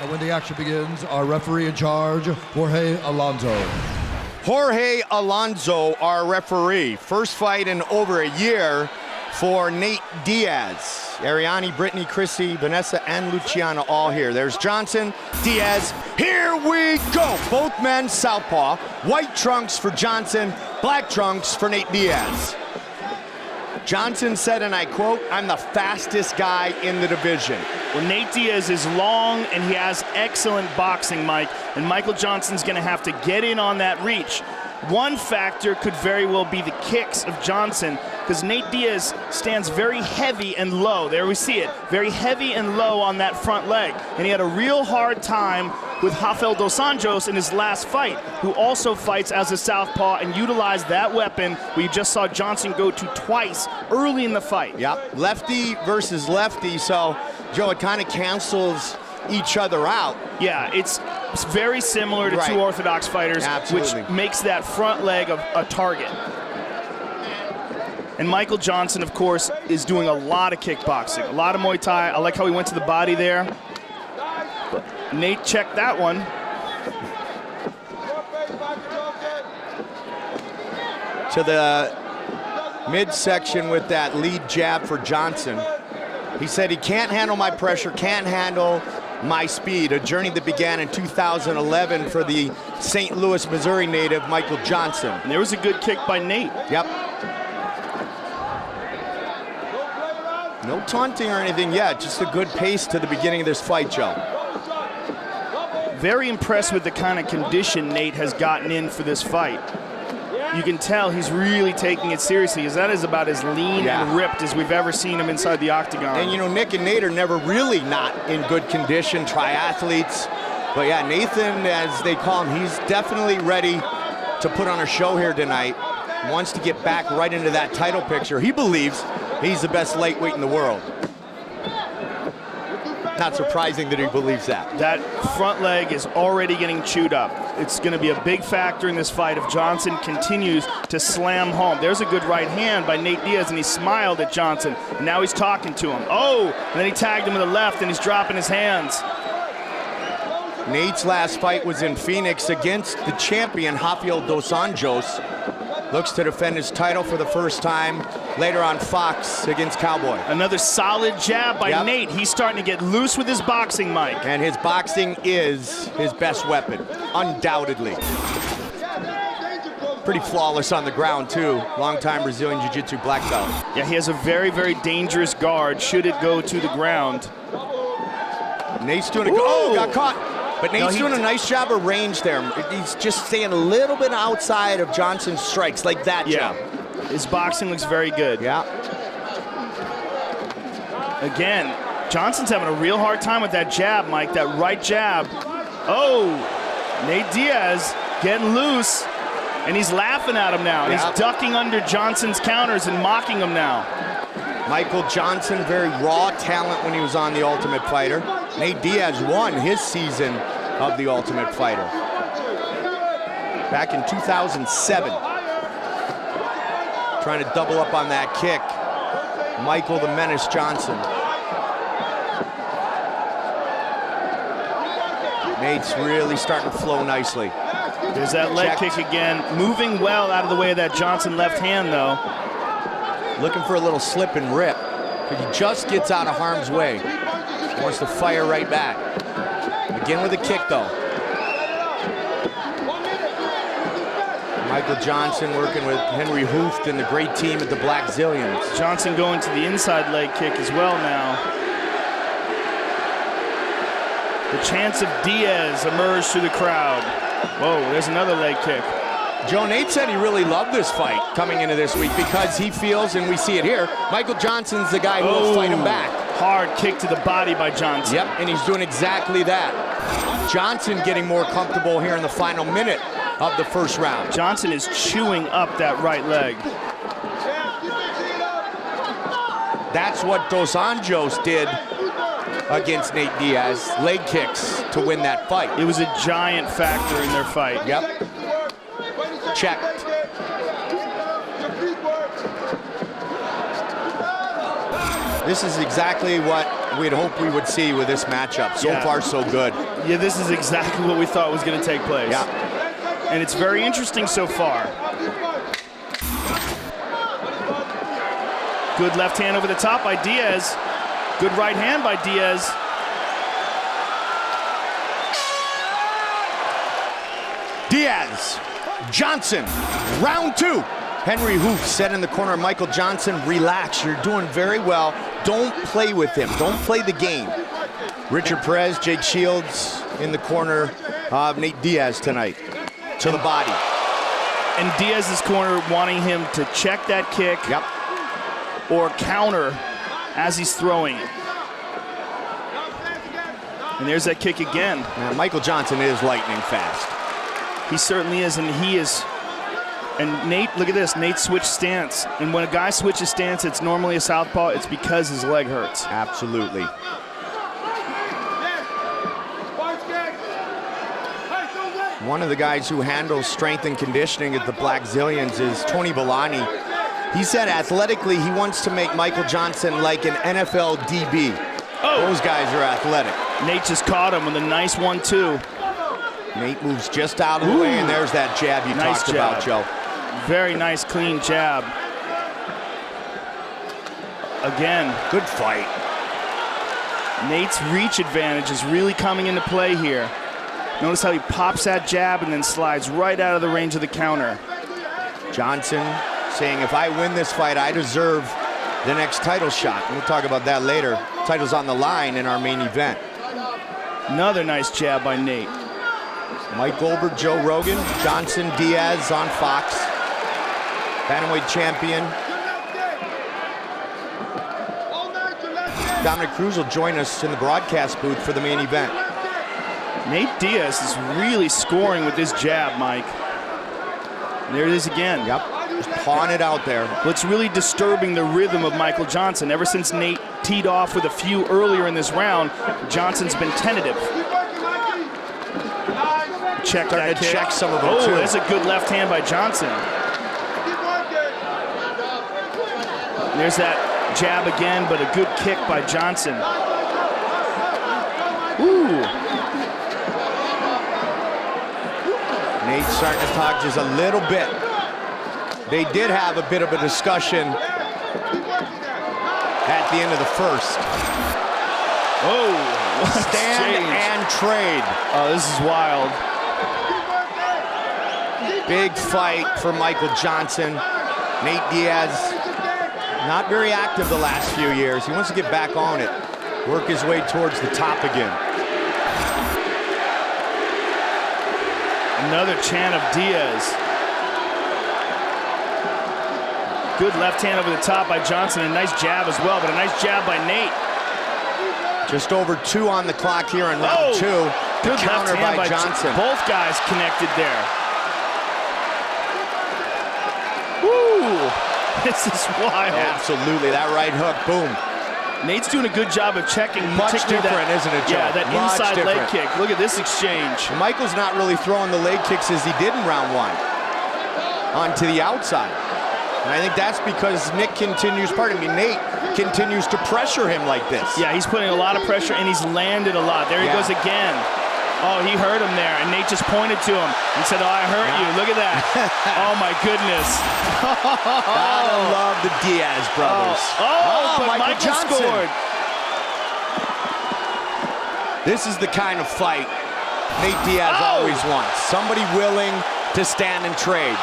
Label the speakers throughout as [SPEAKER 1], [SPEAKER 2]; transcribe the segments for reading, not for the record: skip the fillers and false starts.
[SPEAKER 1] And when the action begins, our referee in charge, Jorge Alonso.
[SPEAKER 2] Jorge Alonso, our referee. First fight in over a year for Nate Diaz. Ariane, Brittany, Chrissy, Vanessa, and Luciana all here. There's Johnson, Diaz. Here we go. Both men southpaw. White trunks for Johnson, black trunks for Nate Diaz. Johnson said, and I quote, "I'm the fastest guy in the division."
[SPEAKER 3] Well, Nate Diaz is long and he has excellent boxing, Mike, and Michael Johnson's going to have to get in on that reach. One factor could very well be the kicks of Johnson, because Nate Diaz stands very heavy and low. There we see it, very heavy and low on that front leg. And he had a real hard time with Rafael dos Anjos in his last fight, who also fights as a southpaw and utilized that weapon we just saw Johnson go to twice early in the fight.
[SPEAKER 2] Yep, lefty versus lefty, so Joe, it kind of cancels each other out.
[SPEAKER 3] Yeah, it's very similar to two orthodox fighters,
[SPEAKER 2] Absolutely.
[SPEAKER 3] which makes that front leg a target. And Michael Johnson, of course, is doing a lot of kickboxing, a lot of Muay Thai. I like how he went to the body there. But Nate checked that one.
[SPEAKER 2] To the midsection with that lead jab for Johnson. He said he can't handle my pressure, can't handle my speed, a journey that began in 2011 for the St. Louis, Missouri native Michael Johnson.
[SPEAKER 3] And there was a good kick by Nate.
[SPEAKER 2] Yep. No taunting or anything yet, just a good pace to the beginning of this fight, Joe.
[SPEAKER 3] Very impressed with the kind of condition Nate has gotten in for this fight. You can tell he's really taking it seriously, because that is about as lean and ripped as we've ever seen him inside the octagon.
[SPEAKER 2] And you know, Nick and Nate are never really not in good condition, triathletes. But yeah, Nathan, as they call him, he's definitely ready to put on a show here tonight. Wants to get back right into that title picture. He believes he's the best lightweight in the world. Not surprising that he believes that.
[SPEAKER 3] That front leg is already getting chewed up. It's going to be a big factor in this fight if Johnson continues to slam home. There's a good right hand by Nate Diaz, and he smiled at Johnson. And now he's talking to him. Oh, and then he tagged him with a left, and he's dropping his hands.
[SPEAKER 2] Nate's last fight was in Phoenix against the champion, Rafael dos Anjos. Looks to defend his title for the first time later on Fox against Cowboy.
[SPEAKER 3] Another solid jab by Nate. He's starting to get loose with his boxing, Mike.
[SPEAKER 2] And his boxing is his best weapon, undoubtedly. Pretty flawless on the ground, too. Longtime Brazilian Jiu-Jitsu black belt.
[SPEAKER 3] Yeah, he has a very, very dangerous guard should it go to the ground.
[SPEAKER 2] Nate's doing a got caught. But Nate's doing a nice job of range there. He's just staying a little bit outside of Johnson's strikes, like that jab.
[SPEAKER 3] His boxing looks very good.
[SPEAKER 2] Yeah.
[SPEAKER 3] Again, Johnson's having a real hard time with that jab, Mike, that right jab. Oh, Nate Diaz getting loose, and he's laughing at him now. He's ducking under Johnson's counters and mocking him now.
[SPEAKER 2] Michael Johnson, very raw talent when he was on The Ultimate Fighter. Nate Diaz won his season of The Ultimate Fighter back in 2007. Trying to double up on that kick. Michael the Menace Johnson. Nate's really starting to flow nicely.
[SPEAKER 3] There's that leg kick again. Moving well out of the way of that Johnson left hand, though.
[SPEAKER 2] Looking for a little slip and rip. But he just gets out of harm's way. Wants to fire right back. Again with a kick, though. Michael Johnson working with Henry Hooft and the great team at the Black Zillions.
[SPEAKER 3] Johnson going to the inside leg kick as well now. The chants of Diaz emerged through the crowd. Whoa, there's another leg kick.
[SPEAKER 2] Joe, Nate said he really loved this fight coming into this week because he feels, and we see it here, Michael Johnson's the guy who will fight him back.
[SPEAKER 3] Hard kick to the body by Johnson.
[SPEAKER 2] Yep, and he's doing exactly that. Johnson getting more comfortable here in the final minute of the first round.
[SPEAKER 3] Johnson is chewing up that right leg.
[SPEAKER 2] That's what Dos Anjos did against Nate Diaz. Leg kicks to win that fight.
[SPEAKER 3] It was a giant factor in their fight.
[SPEAKER 2] Yep. Checked. This is exactly what we'd hoped we would see with this matchup. So far, so good.
[SPEAKER 3] Yeah, this is exactly what we thought was going to take place.
[SPEAKER 2] Yeah.
[SPEAKER 3] And it's very interesting so far. Good left hand over the top by Diaz. Good right hand by Diaz.
[SPEAKER 2] Diaz, Johnson, round 2. Henry Hoof said in the corner of Michael Johnson, relax, you're doing very well. Don't play with him, don't play the game. Richard Perez, Jake Shields in the corner of Nate Diaz tonight, to the body.
[SPEAKER 3] And Diaz's corner wanting him to check that kick or counter as he's throwing it. And there's that kick again.
[SPEAKER 2] Now, Michael Johnson is lightning fast.
[SPEAKER 3] He certainly is, and he is. And Nate, look at this, Nate switched stance. And when a guy switches stance, it's normally a southpaw, it's because his leg hurts.
[SPEAKER 2] Absolutely. One of the guys who handles strength and conditioning at the Black Zillions is Tony Villani. He said athletically he wants to make Michael Johnson like an NFL DB. Those guys are athletic.
[SPEAKER 3] Nate just caught him with a nice 1-2.
[SPEAKER 2] Nate moves just out of the way, and there's that jab you talked about, Joe.
[SPEAKER 3] Very nice, clean jab. Again.
[SPEAKER 2] Good fight.
[SPEAKER 3] Nate's reach advantage is really coming into play here. Notice how he pops that jab and then slides right out of the range of the counter.
[SPEAKER 2] Johnson saying, if I win this fight, I deserve the next title shot. We'll talk about that later. Title's on the line in our main event.
[SPEAKER 3] Another nice jab by Nate.
[SPEAKER 2] Mike Goldberg, Joe Rogan, Johnson, Diaz on Fox. Bantamweight champion. Dominic Cruz will join us in the broadcast booth for the main event.
[SPEAKER 3] Nate Diaz is really scoring with this jab, Mike. And there it is again.
[SPEAKER 2] Yep, just pawing it out there.
[SPEAKER 3] What's really disturbing the rhythm of Michael Johnson, ever since Nate teed off with a few earlier in this round, Johnson's been tentative. Check that kick.
[SPEAKER 2] Check some of them too.
[SPEAKER 3] That's a good left hand by Johnson. There's that jab again, but a good kick by Johnson. Ooh.
[SPEAKER 2] Nate's starting to talk just a little bit. They did have a bit of a discussion at the end of the first.
[SPEAKER 3] Oh,
[SPEAKER 2] stand and trade.
[SPEAKER 3] Oh, this is wild.
[SPEAKER 2] Big fight for Michael Johnson. Nate Diaz, not very active the last few years. He wants to get back on it, work his way towards the top again.
[SPEAKER 3] Another chant of Diaz. Good left hand over the top by Johnson. A nice jab as well, but a nice jab by Nate.
[SPEAKER 2] Just over 2 on the clock here in round 2.
[SPEAKER 3] Good
[SPEAKER 2] counter by Johnson.
[SPEAKER 3] Both guys connected there. Woo! This is wild.
[SPEAKER 2] Absolutely, that right hook, boom.
[SPEAKER 3] Nate's doing a good job of checking.
[SPEAKER 2] Much different, isn't it, Joe?
[SPEAKER 3] Yeah, that
[SPEAKER 2] Much
[SPEAKER 3] inside
[SPEAKER 2] different.
[SPEAKER 3] leg kick. Look at this exchange.
[SPEAKER 2] Michael's not really throwing the leg kicks as he did in round 1 onto the outside. And I think that's because Nate continues to pressure him like this.
[SPEAKER 3] Yeah, he's putting a lot of pressure, and he's landed a lot. There he goes again. Oh, he hurt him there, and Nate just pointed to him and said, oh, I hurt you. Look at that. Oh, my goodness.
[SPEAKER 2] Gotta love the Diaz brothers.
[SPEAKER 3] But Michael
[SPEAKER 2] Johnson
[SPEAKER 3] scored.
[SPEAKER 2] This is the kind of fight Nate Diaz always wants. Somebody willing to stand and trade.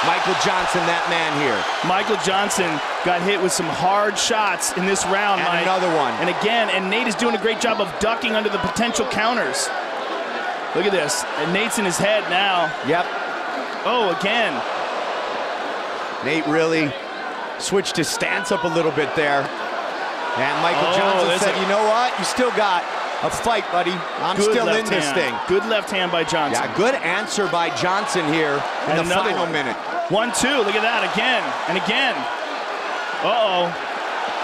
[SPEAKER 2] Michael Johnson, that man here. Michael
[SPEAKER 3] Johnson got hit with some hard shots in this round,
[SPEAKER 2] and
[SPEAKER 3] Mike.
[SPEAKER 2] Another one.
[SPEAKER 3] And again, and Nate is doing a great job of ducking under the potential counters. Look at this. And Nate's in his head now.
[SPEAKER 2] Yep.
[SPEAKER 3] Oh, again.
[SPEAKER 2] Nate really switched his stance up a little bit there. And Michael Johnson said, you know what? You still got a fight, buddy. I'm still in this thing.
[SPEAKER 3] Good left hand by Johnson.
[SPEAKER 2] Yeah, good answer by Johnson here in the final minute.
[SPEAKER 3] 1-2, look at that, again and again. Uh-oh.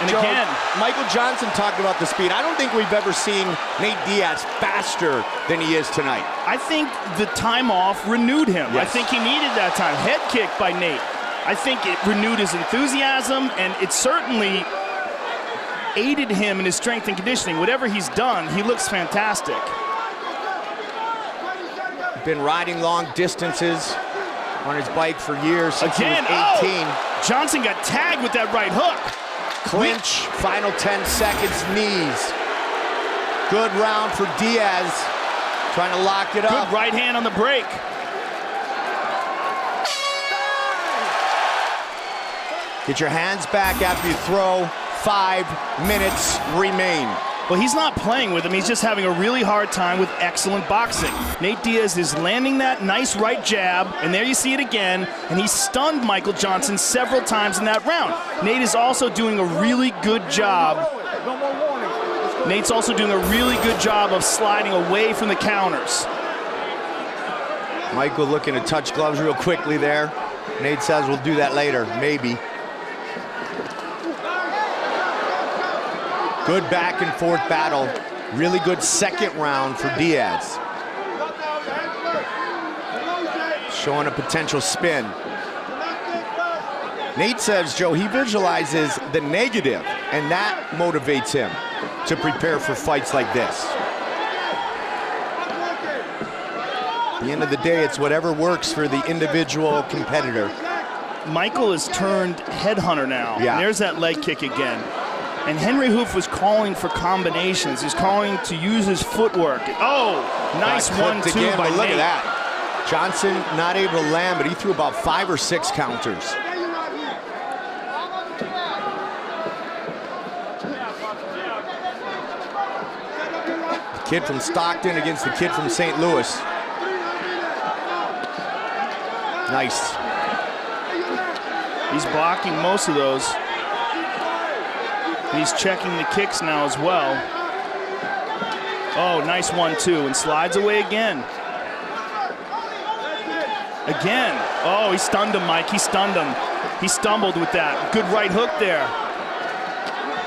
[SPEAKER 3] And
[SPEAKER 2] Joe,
[SPEAKER 3] again.
[SPEAKER 2] Michael Johnson talked about the speed. I don't think we've ever seen Nate Diaz faster than he is tonight.
[SPEAKER 3] I think the time off renewed him.
[SPEAKER 2] Yes.
[SPEAKER 3] I think he needed that time. Head kick by Nate. I think it renewed his enthusiasm, and it certainly aided him in his strength and conditioning. Whatever he's done, he looks fantastic.
[SPEAKER 2] Been riding long distances on his bike for years since
[SPEAKER 3] Again,
[SPEAKER 2] he was 18.
[SPEAKER 3] Oh, Johnson got tagged with that right hook.
[SPEAKER 2] Clinch, final 10 seconds, knees. Good round for Diaz, trying to lock it up.
[SPEAKER 3] Good right hand on the break.
[SPEAKER 2] Get your hands back after you throw. 5 minutes remain.
[SPEAKER 3] Well, he's not playing with him. He's just having a really hard time with excellent boxing. Nate Diaz is landing that nice right jab, and there you see it again, and he stunned Michael Johnson several times in that round. Nate is also doing a really good job. Nate's also doing a really good job of sliding away from the counters.
[SPEAKER 2] Michael looking to touch gloves real quickly there. Nate says we'll do that later, maybe. Good back and forth battle. Really good second round for Diaz. Showing a potential spin. Nate says, Joe, he visualizes the negative, and that motivates him to prepare for fights like this. At the end of the day, it's whatever works for the individual competitor.
[SPEAKER 3] Michael has turned headhunter now.
[SPEAKER 2] Yeah.
[SPEAKER 3] And there's that leg kick again. And Henry Hoof was calling for combinations. He's calling to use his footwork. Oh, nice 1-2
[SPEAKER 2] again,
[SPEAKER 3] by
[SPEAKER 2] but look
[SPEAKER 3] Nate.
[SPEAKER 2] at that. Johnson not able to land, but he threw about 5 or 6 counters. The kid from Stockton against the kid from St. Louis. Nice.
[SPEAKER 3] He's blocking most of those. He's checking the kicks now as well. Oh, nice 1-2, and slides away again. Again. Oh, he stunned him, Mike. He stunned him. He stumbled with that. Good right hook there.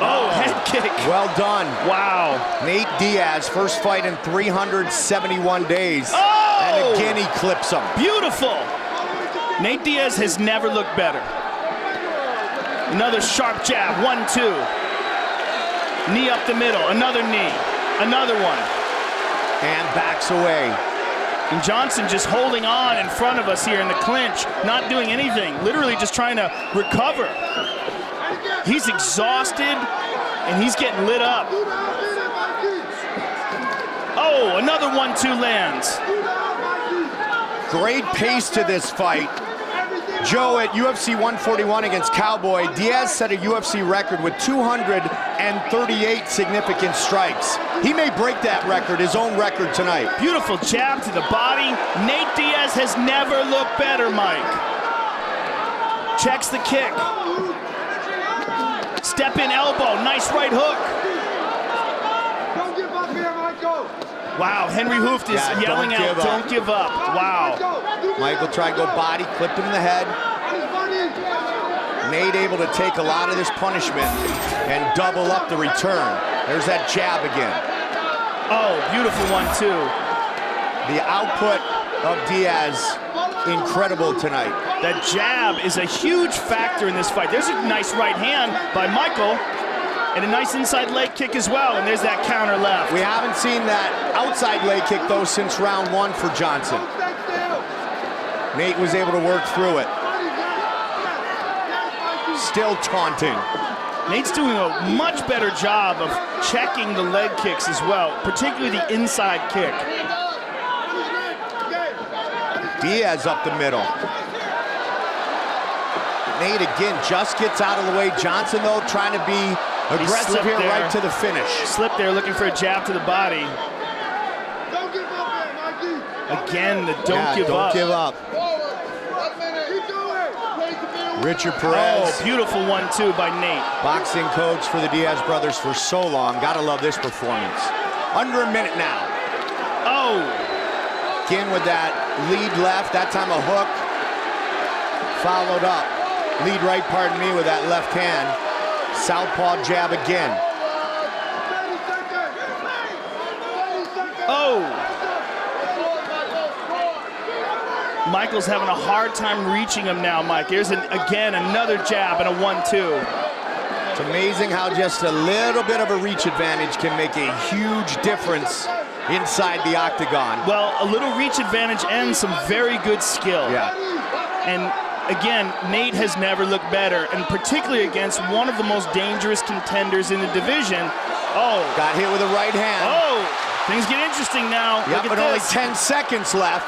[SPEAKER 3] Oh, head kick.
[SPEAKER 2] Well done.
[SPEAKER 3] Wow.
[SPEAKER 2] Nate Diaz, first fight in 371 days.
[SPEAKER 3] Oh!
[SPEAKER 2] And again, he clips him.
[SPEAKER 3] Beautiful. Nate Diaz has never looked better. Another sharp jab, 1-2. Knee up the middle, another knee, another one.
[SPEAKER 2] And backs away.
[SPEAKER 3] And Johnson just holding on in front of us here in the clinch, not doing anything, literally just trying to recover. He's exhausted, and he's getting lit up. Oh, another 1-2 lands.
[SPEAKER 2] Great pace to this fight. Joe, at UFC 141 against Cowboy, Diaz set a UFC record with 238 significant strikes. He may break that record, his own record tonight.
[SPEAKER 3] Beautiful jab to the body. Nate Diaz has never looked better, Mike. Checks the kick. Step in elbow, nice right hook.
[SPEAKER 4] Don't give up here, Michael.
[SPEAKER 3] Wow, Henry Hoof is yelling out, don't give up. Wow.
[SPEAKER 2] Michael tried to go body, clipped him in the head. Nate able to take a lot of this punishment and double up the return. There's that jab again.
[SPEAKER 3] Oh, beautiful 1-2.
[SPEAKER 2] The output of Diaz, incredible tonight.
[SPEAKER 3] That jab is a huge factor in this fight. There's a nice right hand by Michael, and a nice inside leg kick as well, and there's that counter left.
[SPEAKER 2] We haven't seen that outside leg kick, though, since round 1 for Johnson. Nate was able to work through it. Still taunting.
[SPEAKER 3] Nate's doing a much better job of checking the leg kicks as well, particularly the inside kick.
[SPEAKER 2] Diaz up the middle. Nate again just gets out of the way. Johnson, though, trying to be aggressive here
[SPEAKER 3] there.
[SPEAKER 2] right to the finish.
[SPEAKER 3] Slipped there looking for a jab to the body.
[SPEAKER 4] Don't give up here, Mikey.
[SPEAKER 3] Again, the don't give
[SPEAKER 2] don't
[SPEAKER 3] up.
[SPEAKER 2] give up.
[SPEAKER 4] Keep going.
[SPEAKER 2] Richard Perez,
[SPEAKER 3] Oh, beautiful 1-2 by Nate.
[SPEAKER 2] boxing coach for the Diaz brothers for so long. Gotta love this performance. Under a minute now.
[SPEAKER 3] Oh,
[SPEAKER 2] Again with that lead left, that time a hook. Followed up. Lead right, pardon me, with that left hand. Southpaw jab again.
[SPEAKER 3] oh. Michael's having a hard time reaching him now, Mike. Here's, again, another jab and a 1-2.
[SPEAKER 2] It's amazing how just a little bit of a reach advantage can make a huge difference inside the octagon.
[SPEAKER 3] Well, a little reach advantage and some very good skill.
[SPEAKER 2] Yeah.
[SPEAKER 3] And again, Nate has never looked better, and particularly against one of the most dangerous contenders in the division. Oh.
[SPEAKER 2] Got hit with a right hand.
[SPEAKER 3] Oh, things get interesting now.
[SPEAKER 2] Yep,
[SPEAKER 3] Look
[SPEAKER 2] but
[SPEAKER 3] at
[SPEAKER 2] only
[SPEAKER 3] this.
[SPEAKER 2] 10 seconds left.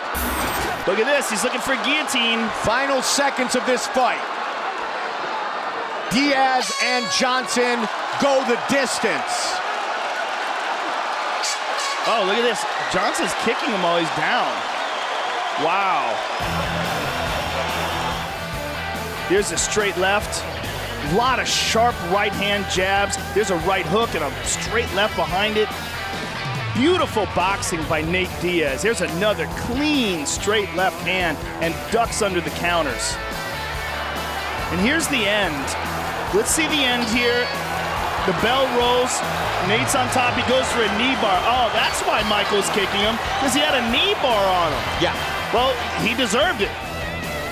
[SPEAKER 3] Look at this, he's looking for guillotine.
[SPEAKER 2] Final seconds of this fight. Diaz and Johnson go the distance.
[SPEAKER 3] Oh, look at this. Johnson's kicking him while he's down. Wow. Here's a straight left. A lot of sharp right hand jabs. There's a right hook and a straight left behind it. Beautiful boxing by Nate Diaz. There's another clean straight left hand and ducks under the counters. And here's the end. Let's see the end here. The bell rolls. Nate's on top. He goes for a knee bar. Oh, that's why Michael's kicking him, because he had a knee bar on him.
[SPEAKER 2] Yeah.
[SPEAKER 3] Well, he deserved it.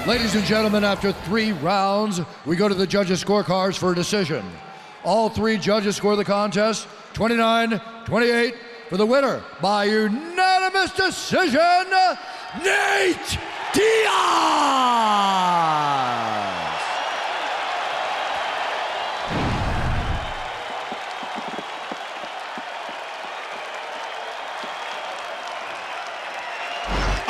[SPEAKER 1] Ladies and gentlemen, after 3 rounds, we go to the judges' scorecards for a decision. All 3 judges score the contest 29-28 for the winner by unanimous decision, Nate Diaz!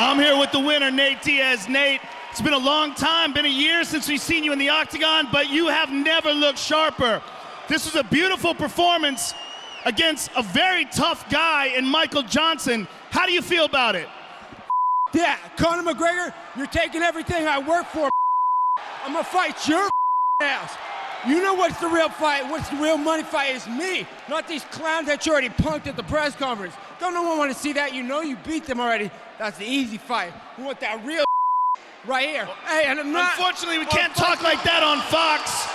[SPEAKER 3] I'm here with the winner, Nate Diaz. Nate, it's been a long time, been a year since we've seen you in the octagon, but you have never looked sharper. This was a beautiful performance against a very tough guy in Michael Johnson. How do you feel about it?
[SPEAKER 5] Yeah, Conor McGregor, you're taking everything I work for. I'm gonna fight your ass. You know what's the real fight, what's the real money fight is me, not these clowns that you already punked at the press conference. Don't no one want to see that, you know you beat them already. That's the easy fight. We want that real right here. Hey, and I'm not...
[SPEAKER 3] Unfortunately, we can't talk like that on Fox.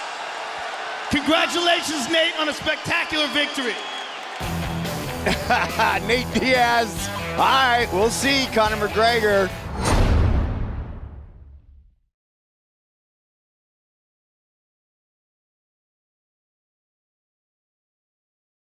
[SPEAKER 3] Congratulations, Nate, on a spectacular victory.
[SPEAKER 2] Nate Diaz. All right, we'll see. Conor McGregor